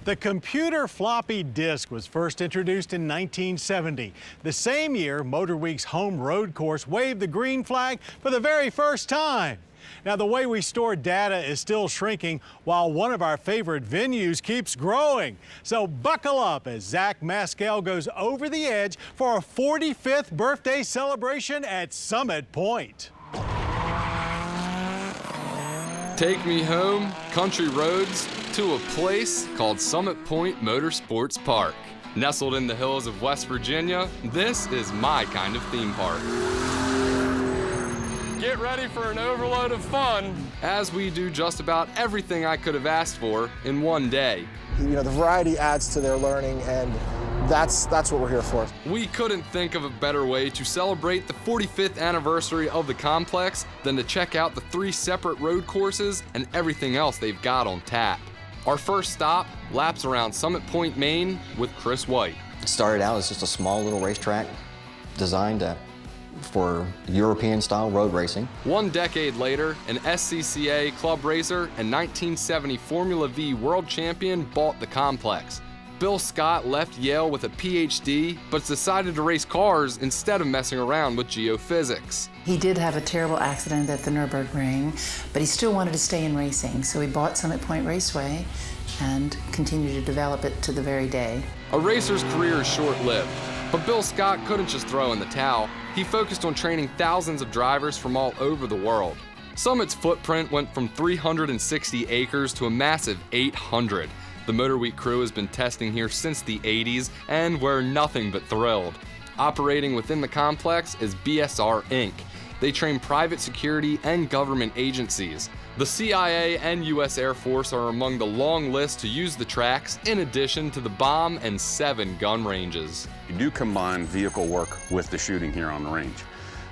The computer floppy disk was first introduced in 1970. The same year, MotorWeek's home road course waved the green flag for the very first time. Now, the way we store data is still shrinking while one of our favorite venues keeps growing. So buckle up as Zach Maskell goes over the edge for a 45th birthday celebration at Summit Point. Take me home, country roads, to a place called Summit Point Motorsports Park. Nestled in the hills of West Virginia, this is my kind of theme park. Get ready for an overload of fun, as we do just about everything I could have asked for in one day. You know, the variety adds to their learning, and that's what we're here for. We couldn't think of a better way to celebrate the 45th anniversary of the complex than to check out the 3 separate road courses and everything else they've got on tap. Our first stop, laps around Summit Point, Maine with Chris White. It started out as just a small little racetrack designed for European-style road racing. 1 decade later, an SCCA club racer and 1970 Formula V world champion bought the complex. Bill Scott left Yale with a PhD, but decided to race cars instead of messing around with geophysics. He did have a terrible accident at the Nürburgring, but he still wanted to stay in racing, so he bought Summit Point Raceway and continued to develop it to the very day. A racer's career is short-lived, but Bill Scott couldn't just throw in the towel. He focused on training thousands of drivers from all over the world. Summit's footprint went from 360 acres to a massive 800. The MotorWeek crew has been testing here since the 80s, and we're nothing but thrilled. Operating within the complex is BSR Inc. They train private security and government agencies. The CIA and U.S. Air Force are among the long list to use the tracks, in addition to the bomb and 7 gun ranges. You do combine vehicle work with the shooting here on the range.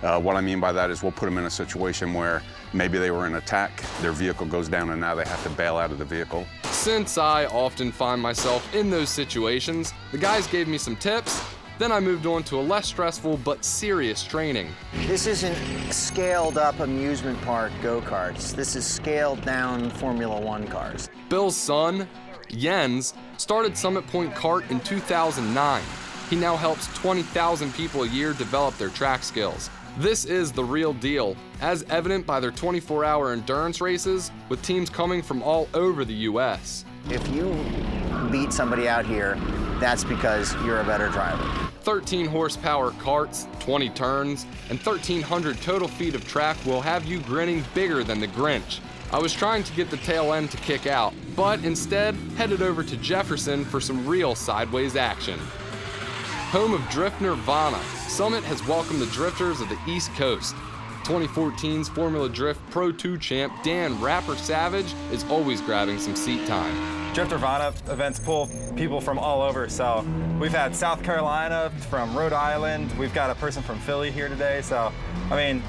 What I mean by that is we'll put them in a situation where maybe they were in attack, their vehicle goes down, and now they have to bail out of the vehicle. Since I often find myself in those situations, the guys gave me some tips. Then I moved on to a less stressful but serious training. This isn't scaled up amusement park go-karts. This is scaled down Formula One cars. Bill's son, Jens, started Summit Point Kart in 2009. He now helps 20,000 people a year develop their track skills. This is the real deal, as evident by their 24-hour endurance races with teams coming from all over the U.S. If you beat somebody out here, that's because you're a better driver. 13 horsepower karts, 20 turns, and 1,300 total feet of track will have you grinning bigger than the Grinch. I was trying to get the tail end to kick out, but instead headed over to Jefferson for some real sideways action. Home of Drift Nirvana, Summit has welcomed the drifters of the East Coast. 2014's Formula Drift Pro 2 champ Dan Rapper Savage is always grabbing some seat time. Drift Nirvana events pull people from all over, so we've had South Carolina, from Rhode Island, we've got a person from Philly here today, so I mean,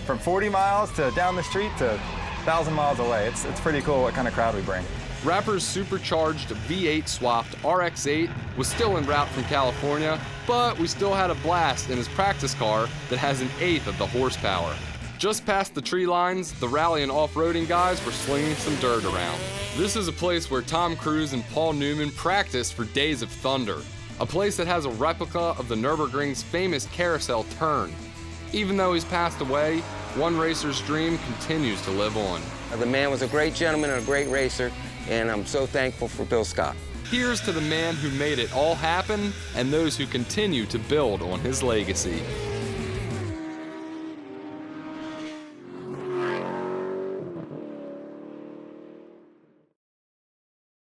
from 40 miles to down the street to 1,000 miles away, it's pretty cool what kind of crowd we bring. Rapper's supercharged V8 swapped RX-8 was still en route from California, but we still had a blast in his practice car that has an 1/8 of the horsepower. Just past the tree lines, the rally and off-roading guys were slinging some dirt around. This is a place where Tom Cruise and Paul Newman practiced for Days of Thunder, a place that has a replica of the Nürburgring's famous carousel turn. Even though he's passed away, one racer's dream continues to live on. The man was a great gentleman and a great racer, and I'm so thankful for Bill Scott. Here's to the man who made it all happen and those who continue to build on his legacy.